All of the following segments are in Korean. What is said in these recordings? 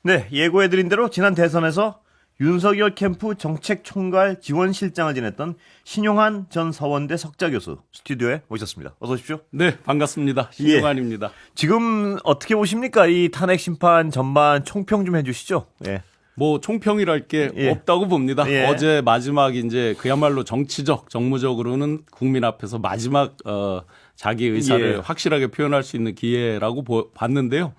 네, 예고해드린 대로 지난 대선에서 윤석열 캠프 정책총괄 지원실장을 지냈던 신용한 전 서원대 석좌교수 스튜디오에 모셨습니다. 어서 오십시오. 네, 반갑습니다. 신용환입니다. 지금 어떻게 보십니까? 이 탄핵 심판 전반 총평 좀 해주시죠. 예. 뭐 총평이랄 게 없다고 봅니다. 예. 어제 마지막 이제 그야말로 정치적, 정무적으로는 국민 앞에서 마지막 자기 의사를 확실하게 표현할 수 있는 기회라고 봤는데요.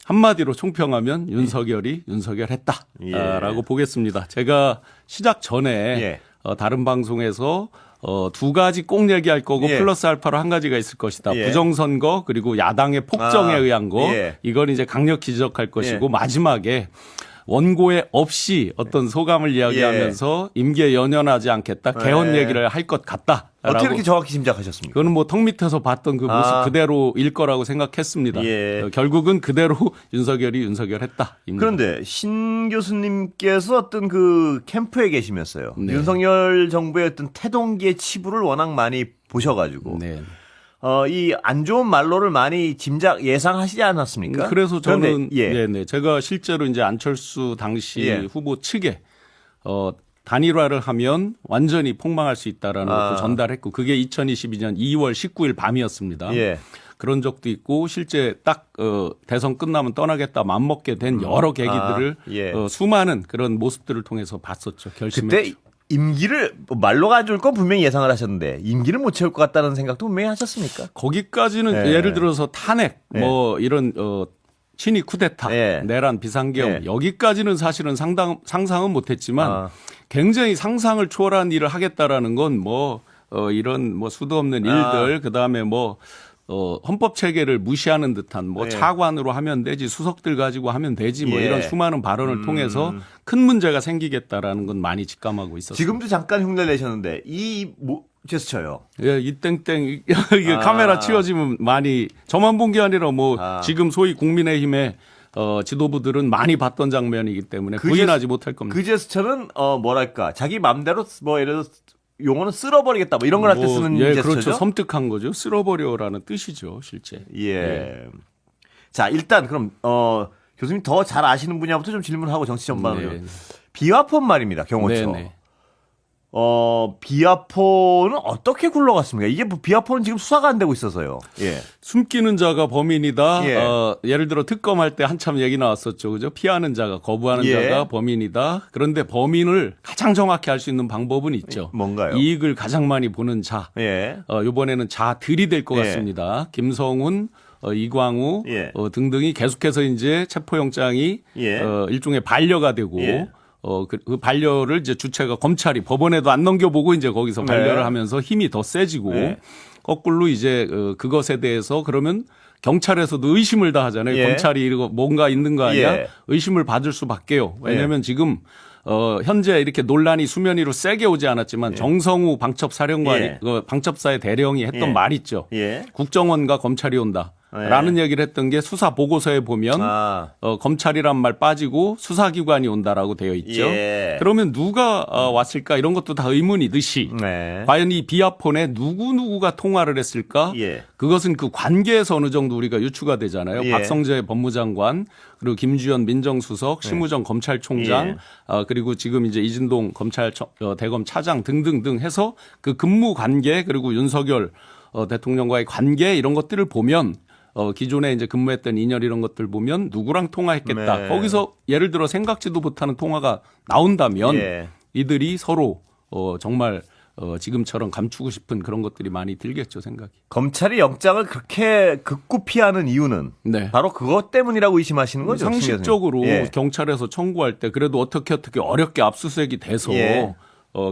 한마디로 총평하면 윤석열이 윤석열했다라고 보겠습니다. 제가 시작 전에 다른 방송에서 두 가지 꼭 얘기할 거고 플러스 알파로 한 가지가 있을 것이다. 부정선거 그리고 야당의 폭정에 의한 거 이건 이제 강력히 지적할 것이고 마지막에 원고에 없이 어떤 소감을 이야기하면서 임기에 연연하지 않겠다. 개헌 얘기를 할 것 같다. 어떻게 그렇게 정확히 짐작하셨습니까? 그거는 뭐 턱 밑에서 봤던 그 모습 그대로일 거라고 생각했습니다. 결국은 그대로 윤석열이 윤석열했다. 그런데 신 교수님께서 어떤 그 캠프에 계시면서요. 윤석열 정부의 어떤 태동기의 치부를 워낙 많이 보셔가지고 이 안 좋은 말로를 많이 예상하시지 않았습니까? 그래서 저는 제가 실제로 이제 안철수 당시 후보 측에 단일화를 하면 완전히 폭망할 수 있다라는 것도 전달했고 그게 2022년 2월 19일 밤이었습니다. 그런 적도 있고 실제 딱 대선 끝나면 떠나겠다 맘먹게 된 여러 계기들을 수많은 그런 모습들을 통해서 봤었죠. 그때 임기를 말로 가져올 건 분명히 예상을 하셨는데 임기를 못 채울 것 같다는 생각도 분명히 하셨습니까? 거기까지는 예를 들어서 탄핵 뭐 이런 친위 쿠데타, 내란 비상계엄 여기까지는 사실은 상상은 못했지만 굉장히 상상을 초월한 일을 하겠다라는 건 뭐 이런 뭐 수도 없는 일들 그다음에 뭐 헌법 체계를 무시하는 듯한 뭐 차관으로 하면 되지 수석들 가지고 하면 되지 뭐 이런 수많은 발언을 통해서 큰 문제가 생기겠다라는 건 많이 직감하고 있었어요. 지금도 잠깐 흉내 내셨는데 이 제스처요. 이 땡땡 이게 카메라 치워지면 많이 저만 본 게 아니라 뭐 지금 소위 국민의힘의 지도부들은 많이 봤던 장면이기 때문에 부인하지 못할 겁니다. 그 제스처는 뭐랄까 자기 맘대로 뭐 예를 들어서 용어는 쓸어버리겠다 뭐 이런 걸 할 때 쓰는 제스처죠. 그렇죠. 섬뜩한 거죠. 쓸어버려라는 뜻이죠, 실제. 자, 일단 그럼 교수님 더 잘 아시는 분야부터 좀 질문하고 정치 전반으로. 비화폰 말입니다. 경호처. 비화폰은 어떻게 굴러갔습니까? 이게 뭐 비화폰은 지금 수사가 안 되고 있어서요. 숨기는 자가 범인이다. 예를 들어 특검할 때 한참 얘기 나왔었죠. 그죠? 피하는 자가, 거부하는 자가 범인이다. 그런데 범인을 가장 정확히 알 수 있는 방법은 있죠. 뭔가요? 이익을 가장 많이 보는 자. 이번에는 자들이 될 것 같습니다. 김성훈, 이광우 등등이 계속해서 이제 체포영장이 일종의 반려가 되고 그 반려를 이제 주체가 검찰이 법원에도 안 넘겨보고 이제 거기서 반려를 하면서 힘이 더 세지고 거꾸로 이제 그것에 대해서 그러면 경찰에서도 의심을 다 하잖아요. 검찰이 이거 뭔가 있는 거 아니야? 의심을 받을 수밖에요. 왜냐하면 지금 현재 이렇게 논란이 수면 위로 세게 오지 않았지만 정성우 방첩사령관이 방첩사의 대령이 했던 말 있죠. 국정원과 검찰이 온다. 라는 얘기를 했던 게 수사 보고서에 보면 검찰이란 말 빠지고 수사기관이 온다라고 되어 있죠. 그러면 누가 왔을까 이런 것도 다 의문이듯이 과연 이 비화폰에 누구누구가 통화를 했을까 그것은 그 관계에서 어느 정도 우리가 유추가 되잖아요. 박성재 법무장관 그리고 김주현 민정수석 심우정 검찰총장 그리고 지금 이제 이진동 대검 차장 등등등 해서 그 근무 관계 그리고 윤석열 대통령과의 관계 이런 것들을 보면 기존에 이제 근무했던 인연 이런 것들 보면 누구랑 통화했겠다. 거기서 예를 들어 생각지도 못하는 통화가 나온다면 이들이 서로 정말 지금처럼 감추고 싶은 그런 것들이 많이 들겠죠, 생각이. 검찰이 영장을 그렇게 극구 피하는 이유는 바로 그것 때문이라고 의심하시는 거죠? 상식적으로 경찰에서 청구할 때 그래도 어떻게 어렵게 압수수색이 돼서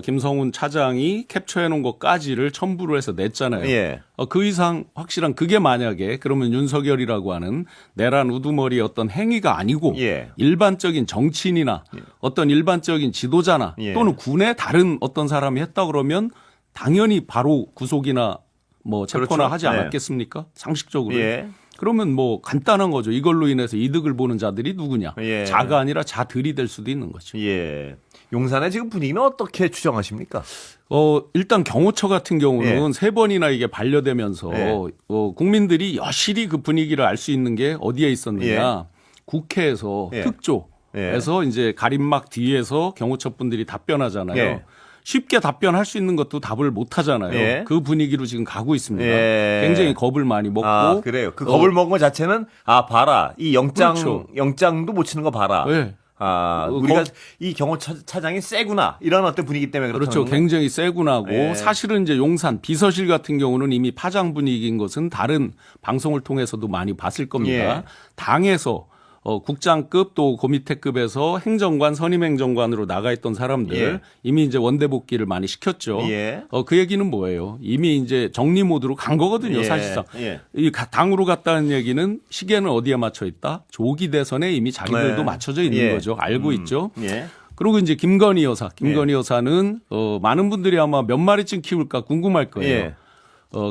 김성훈 차장이 캡처해 놓은 것까지를 첨부를 해서 냈잖아요. 그 이상 확실한 그게 만약에 그러면 윤석열이라고 하는 내란 우두머리의 어떤 행위가 아니고 일반적인 정치인이나 어떤 일반적인 지도자나 또는 군의 다른 어떤 사람이 했다 그러면 당연히 바로 구속이나 뭐 체포나 하지 않았겠습니까? 상식적으로. 그러면 뭐 간단한 거죠. 이걸로 인해서 이득을 보는 자들이 누구냐. 자가 아니라 자들이 될 수도 있는 거죠. 용산의 지금 분위기는 어떻게 추정하십니까? 일단 경호처 같은 경우는 세 번이나 이게 반려되면서 국민들이 여실히 그 분위기를 알 수 있는 게 어디에 있었느냐. 국회에서 예. 특조에서 이제 가림막 뒤에서 경호처분들이 답변하잖아요. 예. 쉽게 답변할 수 있는 것도 답을 못 하잖아요. 예. 그 분위기로 지금 가고 있습니다. 예. 굉장히 겁을 많이 먹고. 아, 그래요. 그 겁을 먹은 것 자체는 봐라. 이 그렇죠. 영장도 못 치는 거 봐라. 네. 우리가 이 경호차장이 세구나. 이런 어떤 분위기 때문에 그렇죠. 그렇죠. 굉장히 세구나고 예. 사실은 이제 용산 비서실 같은 경우는 이미 파장 분위기인 것은 다른 방송을 통해서도 많이 봤을 겁니다. 예. 당에서 국장급 또 그 밑에급에서 행정관, 선임행정관으로 나가 있던 사람들 예. 이미 이제 원대 복귀를 많이 시켰죠. 예. 그 얘기는 뭐예요? 이미 이제 정리 모드로 간 거거든요, 예. 사실상. 예. 이 당으로 갔다는 얘기는 시계는 어디에 맞춰 있다? 조기 대선에 이미 자기들도 네. 맞춰져 있는 예. 거죠. 알고 있죠. 예. 그리고 이제 김건희 여사는 많은 분들이 아마 몇 마리쯤 키울까 궁금할 거예요. 예.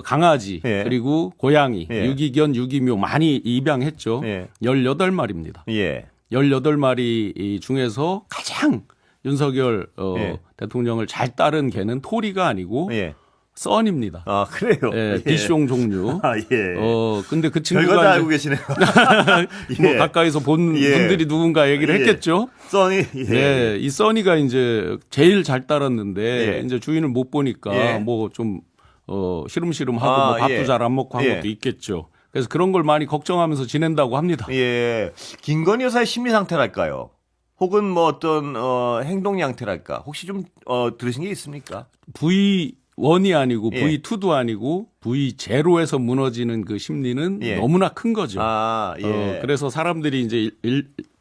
강아지 예. 그리고 고양이, 예. 유기견, 유기묘 많이 입양했죠. 예. 18마리입니다. 예. 18마리 중에서 가장 윤석열 예. 대통령을 잘 따른 개는 토리가 아니고 예. 써니입니다. 아, 그래요. 예, 비숑 종류. 예. 근데 그 별거 다 친구가 알고 계시네요. 뭐 예. 가까이서 본 예. 분들이 누군가 얘기를 예. 했겠죠. 써니. 예. 네, 이 써니가 이제 제일 잘 따랐는데 예. 이제 주인을 못 보니까 예. 뭐 좀 시름시름하고 뭐 밥도 예. 잘 안 먹고 한 예. 것도 있겠죠. 그래서 그런 걸 많이 걱정하면서 지낸다고 합니다. 예. 김건희 여사의 심리 상태랄까요? 혹은 뭐 어떤 행동 양태랄까? 혹시 좀 들으신 게 있습니까? V1이 아니고 예. V2도 아니고 V0에서 무너지는 그 심리는 예. 너무나 큰 거죠. 예. 그래서 사람들이 이제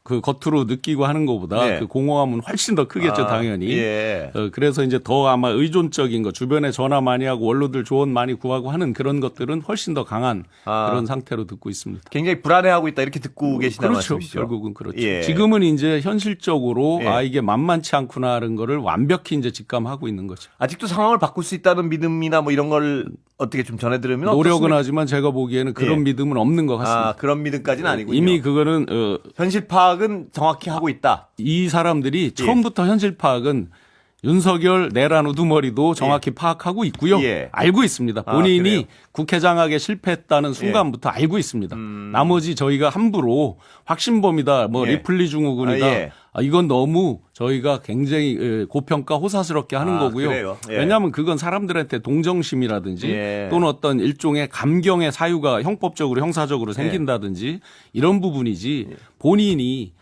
그 겉으로 느끼고 하는 것보다 네. 그 공허함은 훨씬 더 크겠죠, 당연히. 예. 그래서 이제 더 아마 의존적인 거, 주변에 전화 많이 하고 원로들 조언 많이 구하고 하는 그런 것들은 훨씬 더 강한 그런 상태로 듣고 있습니다. 굉장히 불안해하고 있다 이렇게 듣고 계시다는 그렇죠. 말씀이시죠? 결국은 그렇죠. 예. 지금은 이제 현실적으로 예. 이게 만만치 않구나라는 거를 완벽히 이제 직감하고 있는 거죠. 아직도 상황을 바꿀 수 있다는 믿음이나 뭐 이런 걸 어떻게 좀 전해드리면 노력은 어떻습니까? 하지만 제가 보기에는 그런 예. 믿음은 없는 것 같습니다. 그런 믿음까지는 아니군요. 이미 그거는 현실 파악은 정확히 하고 있다. 이 사람들이 처음부터 현실 파악은 윤석열 내란 우두머리도 정확히 파악하고 있고요. 예. 알고 있습니다. 그래요? 본인이 국회장악에 실패했다는 순간부터 알고 있습니다. 나머지 저희가 함부로 확신범이다, 뭐 예. 리플리 증후군이다. 예. 이건 너무 저희가 굉장히 고평가 호사스럽게 하는 거고요. 그래요? 예. 왜냐하면 그건 사람들한테 동정심이라든지 예. 또는 어떤 일종의 감경의 사유가 형법적으로 형사적으로 생긴다든지 이런 부분이지 본인이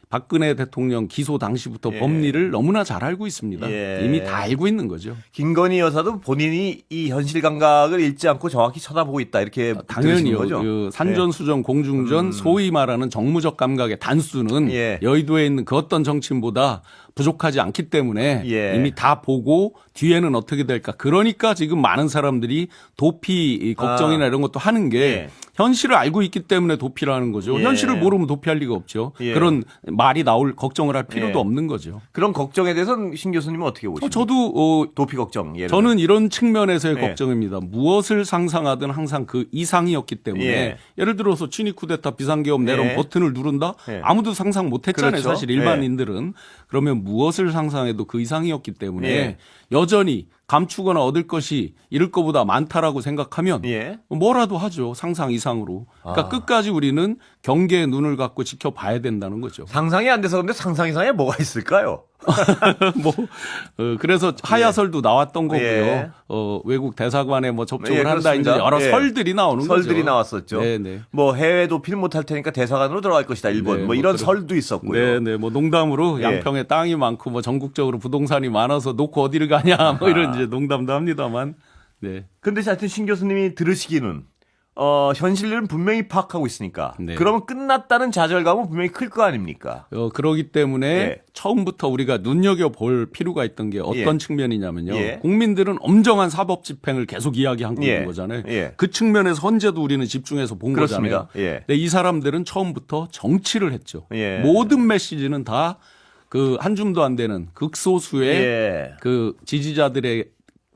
박근혜 대통령 기소 당시부터 법리를 너무나 잘 알고 있습니다. 예. 이미 다 알고 있는 거죠. 김건희 여사도 본인이 이 현실 감각을 잃지 않고 정확히 쳐다보고 있다 이렇게 당연히요. 거죠. 그 산전수전 공중전 소위 말하는 정무적 감각의 단수는 예. 여의도에 있는 그 어떤 정치인보다 부족하지 않기 때문에 예. 이미 다 보고 뒤에는 어떻게 될까. 그러니까 지금 많은 사람들이 도피 걱정이나 이런 것도 하는 게 예. 현실을 알고 있기 때문에 도피를 하는 거죠. 예. 현실을 모르면 도피할 리가 없죠. 예. 그런 말이 나올 걱정을 할 필요도 예. 없는 거죠. 그런 걱정에 대해서는 신 교수님은 어떻게 보십니까? 저도 도피 걱정. 예를 저는 이런 측면에서의 예. 걱정입니다. 무엇을 상상하든 항상 그 이상이었기 때문에 예. 예를 들어서 친위 쿠데타 비상계엄 내론 예. 버튼을 누른다? 예. 아무도 상상 못했잖아요. 그렇죠. 사실 일반인들은. 그러면 무엇을 상상해도 그 이상이었기 때문에 예. 여전히 감추거나 얻을 것이 잃을 것보다 많다라고 생각하면 예. 뭐라도 하죠. 상상 이상으로. 그러니까 끝까지 우리는 경계의 눈을 갖고 지켜봐야 된다는 거죠. 상상이 안 돼서 그런데 상상 이상에 뭐가 있을까요? 뭐 그래서 하야설도 나왔던 거고요. 예. 외국 대사관에 뭐 접촉을 예, 한다 이제 그렇습니다. 여러 예. 설들이 나오는 거죠. 설들이 나왔었죠. 네네. 뭐 해외 도피를 못할 테니까 대사관으로 들어갈 것이다. 일본. 네, 뭐 뭐 이런 그런- 설도 있었고요. 네네. 뭐 농담으로 예. 양평에 땅이 많고 뭐 전국적으로 부동산이 많아서 놓고 어디를 가냐 뭐 이런 이제 농담도 합니다만. 네. 근데 하여튼 신 교수님이 들으시기는 현실은 분명히 파악하고 있으니까. 네. 그러면 끝났다는 좌절감은 분명히 클 거 아닙니까? 그러기 때문에 예. 처음부터 우리가 눈여겨볼 필요가 있던 게 어떤 예. 측면이냐면요. 예. 국민들은 엄정한 사법 집행을 계속 이야기하고 예. 있는 거잖아요. 예. 그 측면에서 헌재도 우리는 집중해서 본 그렇습니다. 거잖아요. 예. 근데 이 사람들은 처음부터 정치를 했죠. 예. 모든 메시지는 다 그 한 줌도 안 되는 극소수의 예. 그 지지자들의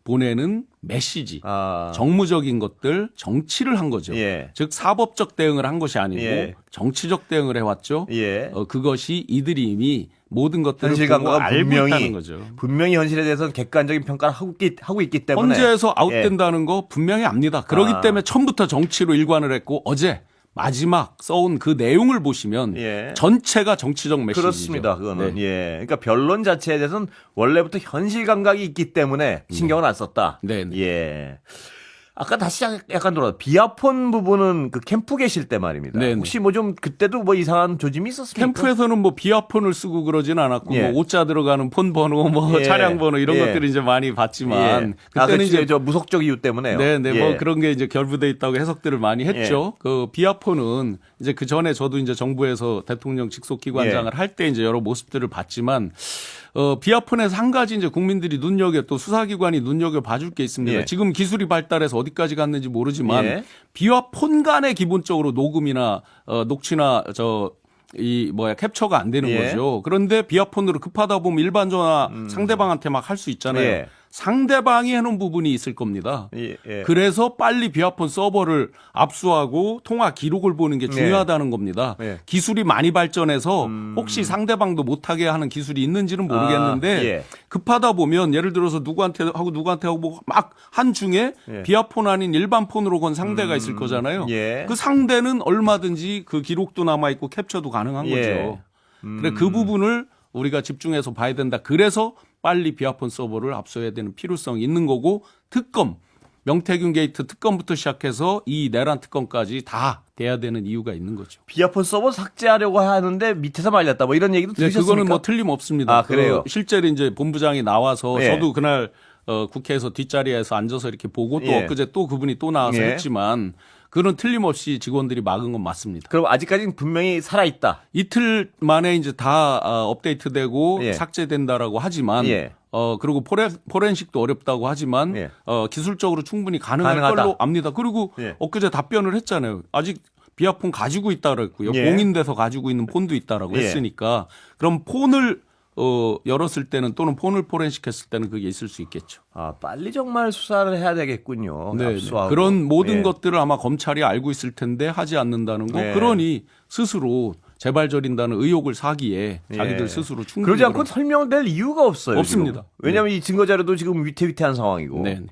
보내는 메시지, 아. 정무적인 것들, 정치를 한 거죠. 예. 즉 사법적 대응을 한 것이 아니고 예. 정치적 대응을 해왔죠. 예. 그것이 이들이 이미 모든 것들을 현실 보고 감각은 알고 있다는 거죠. 분명히 현실에 대해서는 객관적인 평가를 하고 있기 때문에 헌재에서 아웃된다는 거 분명히 압니다. 그렇기 때문에 처음부터 정치로 일관을 했고 어제 마지막 써온 그 내용을 보시면 예. 전체가 정치적 메시지죠. 그렇습니다. 그거는 네. 예. 그러니까 변론 자체에 대해서는 원래부터 현실 감각이 있기 때문에 신경을 안 썼다. 네. 예. 아까 다시 약간 돌아 비아폰 부분은 그 캠프 계실 때 말입니다. 네네. 혹시 뭐 좀 그때도 뭐 이상한 조짐이 있었습니까? 캠프에서는 뭐 비아폰을 쓰고 그러진 않았고 예. 뭐 오자 들어가는 폰 번호, 뭐 예. 차량 번호 이런 예. 것들을 이제 많이 봤지만 그때는 이제 저 무속적 이유 때문에요. 네네 예. 뭐 그런 게 이제 결부돼 있다고 해석들을 많이 했죠. 그 비아폰은 이제 그 전에 저도 이제 정부에서 대통령 직속기관장을 할 때 이제 여러 모습들을 봤지만. 비아폰에서 한 가지 이제 국민들이 또 수사기관이 눈여겨 봐줄 게 있습니다. 예. 지금 기술이 발달해서 어디까지 갔는지 모르지만 예. 비와폰 간에 기본적으로 녹음이나 녹취나 캡처가 안 되는 예. 거죠. 그런데 비아폰으로 급하다 보면 일반 전화 상대방한테 막 할 수 있잖아요. 예. 상대방이 해놓은 부분이 있을 겁니다. 예. 예. 그래서 빨리 비아폰 서버를 압수하고 통화 기록을 보는 게 중요하다는 겁니다. 예. 기술이 많이 발전해서 혹시 상대방도 못하게 하는 기술이 있는지는 모르겠는데 예. 급하다 보면 예를 들어서 누구한테 하고 막 한중에 예. 비아폰 아닌 일반 폰으로 건 상대가 있을 거잖아요. 예. 그 상대는 얼마든지 그 기록도 남아있고 캡처도 가능한 예. 거죠. 그래 그 부분을 우리가 집중해서 봐야 된다. 그래서 빨리 비아폰 서버를 압수해야 되는 필요성이 있는 거고 특검, 명태균 게이트 특검부터 시작해서 이 내란 특검까지 다 돼야 되는 이유가 있는 거죠. 비아폰 서버 삭제하려고 하는데 밑에서 말렸다. 뭐 이런 얘기도 들으셨습니까? 그거는 뭐 틀림없습니다. 아, 그래요? 실제로 이제 본부장이 나와서 예. 저도 그날 국회에서 뒷자리에서 앉아서 이렇게 보고 또 예. 엊그제 또 그분이 또 나와서 예. 했지만 그건 틀림없이 직원들이 막은 건 맞습니다. 그럼 아직까지는 분명히 살아있다. 이틀 만에 이제 다 업데이트되고 예. 삭제된다라고 하지만 예. 그리고 포렌식도 어렵다고 하지만 예. 기술적으로 충분히 가능할 가능하다. 걸로 압니다. 그리고 예. 엊그제 답변을 했잖아요. 아직 비아폰 가지고 있다 그랬고요. 예. 공인돼서 가지고 있는 폰도 있다라고 예. 했으니까 그럼 폰을 열었을 때는 또는 폰을 포렌식했을 때는 그게 있을 수 있겠죠. 아, 빨리 정말 수사를 해야 되겠군요. 네, 압수하고. 그런 모든 예. 것들을 아마 검찰이 알고 있을 텐데 하지 않는다는 거. 네. 그러니 스스로 재발 저린다는 의혹을 사기에 자기들 예. 스스로 충분히 그러지 않고 설명될 이유가 없어요. 없습니다. 지금. 왜냐하면 이 증거 자료도 지금 위태위태한 상황이고. 네.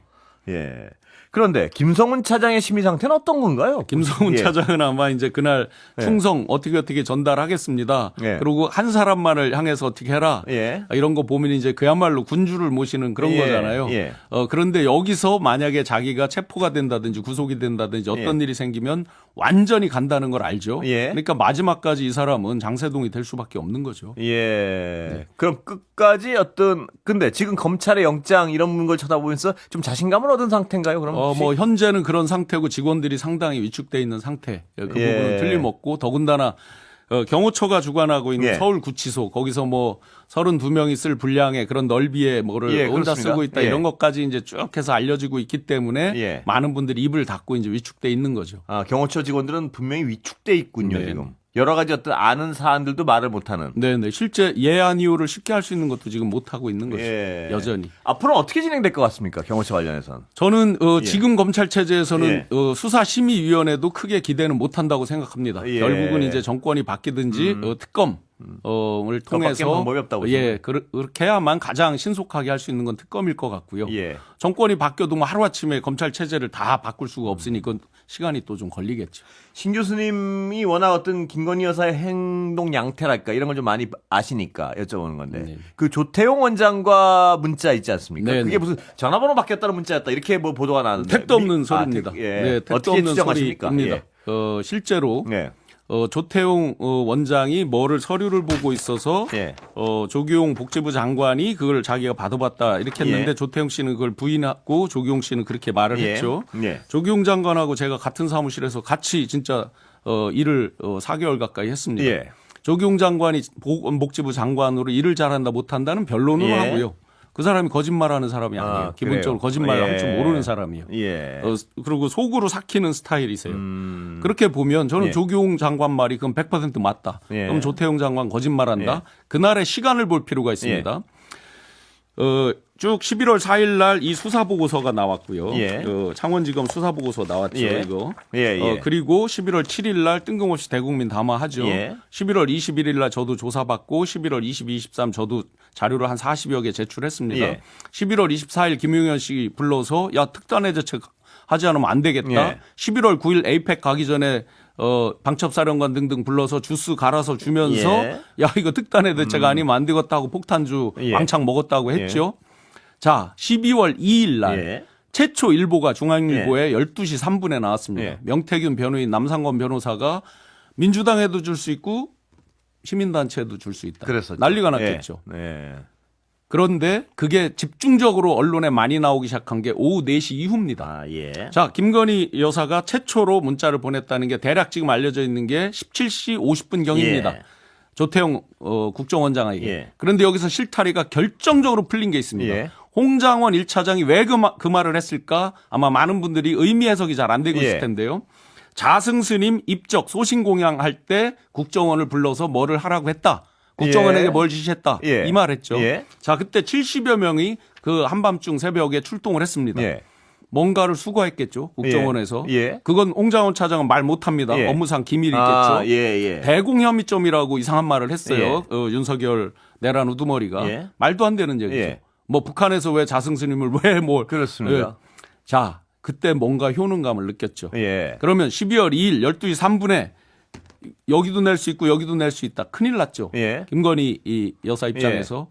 예. 그런데 김성훈 차장의 심의 상태는 어떤 건가요? 김성훈 예. 차장은 아마 이제 그날 예. 충성 어떻게 전달하겠습니다. 예. 그리고 한 사람만을 향해서 어떻게 해라. 예. 이런 거 보면 이제 그야말로 군주를 모시는 그런 예. 거잖아요. 예. 그런데 여기서 만약에 자기가 체포가 된다든지 구속이 된다든지 어떤 예. 일이 생기면 완전히 간다는 걸 알죠. 예. 그러니까 마지막까지 이 사람은 장세동이 될 수밖에 없는 거죠. 예. 네. 그럼 끝까지 근데 지금 검찰의 영장 이런 걸 쳐다보면서 좀 자신감을 얻은 상태인가요? 그럼 혹시? 뭐 현재는 그런 상태고 직원들이 상당히 위축돼 있는 상태. 그 예. 부분은 틀림없고 더군다나 경호처가 주관하고 있는 예. 서울구치소 거기서 뭐 32명이 쓸 분량의 그런 넓이에 뭐를 예, 혼자 그렇습니다. 쓰고 있다 예. 이런 것까지 이제 쭉 해서 알려지고 있기 때문에 예. 많은 분들이 입을 닫고 이제 위축돼 있는 거죠. 아, 경호처 직원들은 분명히 위축돼 있군요, 네. 지금. 여러 가지 어떤 아는 사안들도 말을 못하는. 네네. 실제 예안 이후를 쉽게 할 수 있는 것도 지금 못 하고 있는 거죠. 예. 여전히. 앞으로 어떻게 진행될 것 같습니까? 경호처 관련해서는. 저는 지금 검찰 체제에서는 예. 수사심의위원회도 크게 기대는 못 한다고 생각합니다. 예. 결국은 이제 정권이 바뀌든지 특검을 통해서 방법이 없다고 보시나요? 그렇게 해야만 가장 신속하게 할 수 있는 건 특검일 것 같고요. 예. 정권이 바뀌어도 뭐 하루아침에 검찰 체제를 다 바꿀 수가 없으니 그 시간이 또 좀 걸리겠죠. 신 교수님이 워낙 어떤 김건희 여사의 행동 양태랄까 이런 걸 좀 많이 아시니까 여쭤보는 건데 네. 그 조태용 원장과 문자 있지 않습니까? 네, 그게 네. 무슨 전화번호 바뀌었다는 문자였다 이렇게 뭐 보도가 나는데 택도 없는 소리입니다. 예. 네, 택도 어떻게 없는 추정하십니까? 소리입니다. 예. 실제로 네. 조태용 원장이 서류를 보고 있어서 예. 조규용 복지부 장관이 그걸 자기가 받아봤다 이렇게 했는데 예. 조태용 씨는 그걸 부인하고 조규용 씨는 그렇게 말을 예. 했죠. 예. 조규용 장관하고 제가 같은 사무실에서 같이 진짜 일을 4개월 가까이 했습니다. 예. 조규용 장관이 복지부 장관으로 일을 잘한다 못한다는 변론을 예. 하고요. 그 사람이 거짓말하는 사람이 아니에요. 기본적으로 그래요? 거짓말을 할 줄 예. 모르는 사람이에요. 예. 그리고 속으로 삭히는 스타일이세요. 그렇게 보면 저는 예. 조규용 장관 말이 그럼 100% 맞다. 예. 그럼 조태용 장관 거짓말한다. 예. 그날의 시간을 볼 필요가 있습니다. 쭉 11월 4일 날 이 수사 보고서가 나왔고요. 예. 창원지검 수사 보고서 나왔죠. 예. 이거. 예, 예. 그리고 11월 7일 날 뜬금없이 대국민 담화하죠. 예. 11월 21일 날 저도 조사받고 11월 22, 23 저도 자료를 한 40여 개 제출했습니다. 예. 11월 24일 김용현 씨 불러서 야 특단의 대책 하지 않으면 안 되겠다. 예. 11월 9일 에이펙 가기 전에 방첩사령관 등등 불러서 주스 갈아서 주면서 예. 야 이거 특단의 대책 아니면 안 되겠다 하고 폭탄주 예. 왕창 먹었다고 했죠. 자 12월 2일 날 예. 최초 일보가 중앙일보에 12시 3분에 나왔습니다. 예. 명태균 변호인 남상권 변호사가 민주당에도 줄 수 있고 시민단체에도 줄 수 있다. 그랬었죠. 난리가 났겠죠. 예. 그런데 그게 집중적으로 언론에 많이 나오기 시작한 게 오후 4시 이후입니다. 아, 예. 자, 김건희 여사가 최초로 문자를 보냈다는 게 대략 지금 알려져 있는 게 17시 50분경입니다. 예. 조태용 국정원장에게. 예. 그런데 여기서 실타리가 결정적으로 풀린 게 있습니다. 예. 홍장원 1차장이 왜 그 말을 했을까? 아마 많은 분들이 의미 해석이 잘 안 되고 예. 있을 텐데요. 자승스님 입적 소신 공양할 때 국정원을 불러서 뭐를 하라고 했다. 국정원에게 예. 뭘 지시했다. 예. 이 말 했죠. 예. 자, 그때 70여 명이 그 한밤중 새벽에 출동을 했습니다. 예. 뭔가를 수거했겠죠. 국정원에서. 예. 그건 홍장원 차장은 말 못합니다. 예. 업무상 기밀이 아, 있겠죠. 예. 대공 혐의점이라고 이상한 말을 했어요. 윤석열 내란 우두머리가. 예. 말도 안 되는 얘기죠. 예. 뭐 북한에서 왜 자승스님을 왜 뭘. 그렇습니다. 자, 그때 뭔가 효능감을 느꼈죠. 예. 그러면 12월 2일 12시 3분에 여기도 낼 수 있고 여기도 낼 수 있다. 큰일 났죠. 예. 김건희 이 여사 입장에서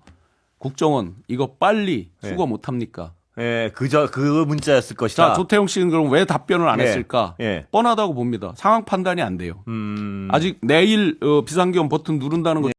국정원 이거 빨리 수거 못 합니까? 예, 그 문자였을 것이다. 자, 조태용 씨는 그럼 왜 답변을 안 예. 했을까? 예. 뻔하다고 봅니다. 상황 판단이 안 돼요. 아직 내일 비상계엄 버튼 누른다는 것